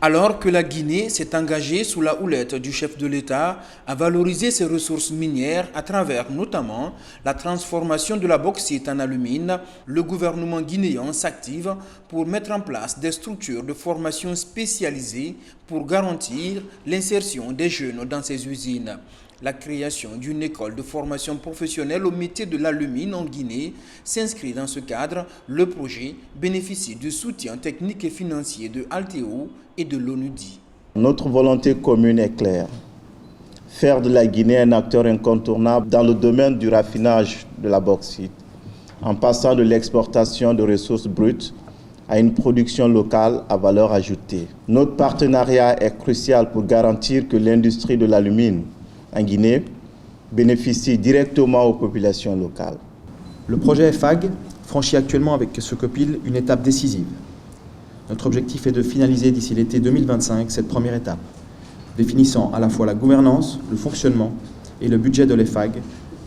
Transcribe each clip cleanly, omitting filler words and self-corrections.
Alors que la Guinée s'est engagée sous la houlette du chef de l'État à valoriser ses ressources minières à travers notamment la transformation de la bauxite en alumine, le gouvernement guinéen s'active pour mettre en place des structures de formation spécialisées pour garantir l'insertion des jeunes dans ces usines. La création d'une école de formation professionnelle au métier de l'alumine en Guinée s'inscrit dans ce cadre. Le projet bénéficie du soutien technique et financier de Alteo et de l'ONUDI. Notre volonté commune est claire. Faire de la Guinée un acteur incontournable dans le domaine du raffinage de la bauxite, en passant de l'exportation de ressources brutes à une production locale à valeur ajoutée. Notre partenariat est crucial pour garantir que l'industrie de l'alumine en Guinée bénéficie directement aux populations locales. Le projet EFAG franchit actuellement avec ce COPIL une étape décisive. Notre objectif est de finaliser d'ici l'été 2025 cette première étape, définissant à la fois la gouvernance, le fonctionnement et le budget de l'EFAG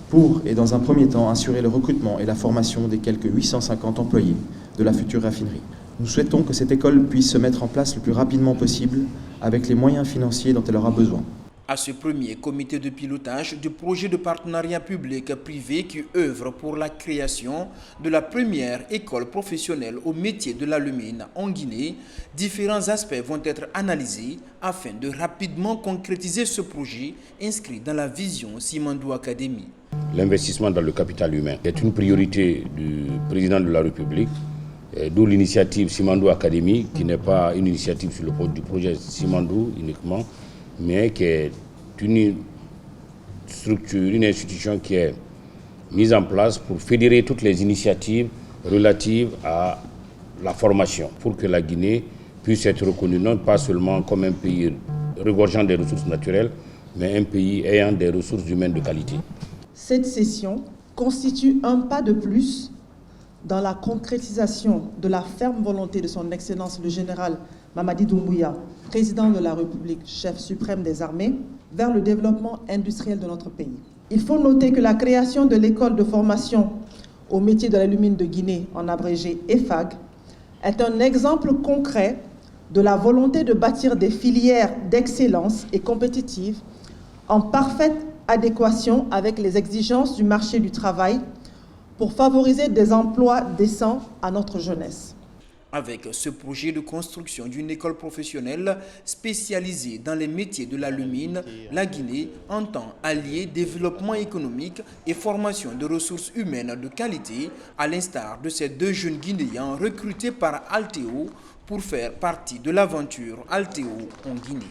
pour, et dans un premier temps, assurer le recrutement et la formation des quelques 850 employés de la future raffinerie. Nous souhaitons que cette école puisse se mettre en place le plus rapidement possible avec les moyens financiers dont elle aura besoin. À ce premier comité de pilotage du projet de partenariat public-privé qui œuvre pour la création de la première école professionnelle au métier de l'alumine en Guinée, différents aspects vont être analysés afin de rapidement concrétiser ce projet inscrit dans la vision Simandou Academy. L'investissement dans le capital humain est une priorité du président de la République, d'où l'initiative Simandou Academy, qui n'est pas une initiative sur du projet Simandou uniquement, mais qui est une structure, une institution qui est mise en place pour fédérer toutes les initiatives relatives à la formation, pour que la Guinée puisse être reconnue non pas seulement comme un pays regorgeant des ressources naturelles, mais un pays ayant des ressources humaines de qualité. Cette session constitue un pas de plus dans la concrétisation de la ferme volonté de son Excellence le général Mamadi Doumbouya, président de la République, chef suprême des armées, vers le développement industriel de notre pays. Il faut noter que la création de l'école de formation au métier de l'alumine de Guinée, en abrégé EFAG, est un exemple concret de la volonté de bâtir des filières d'excellence et compétitives en parfaite adéquation avec les exigences du marché du travail pour favoriser des emplois décents à notre jeunesse. Avec ce projet de construction d'une école professionnelle spécialisée dans les métiers de l'alumine, la Guinée entend allier développement économique et formation de ressources humaines de qualité, à l'instar de ces deux jeunes Guinéens recrutés par Alteo pour faire partie de l'aventure Alteo en Guinée.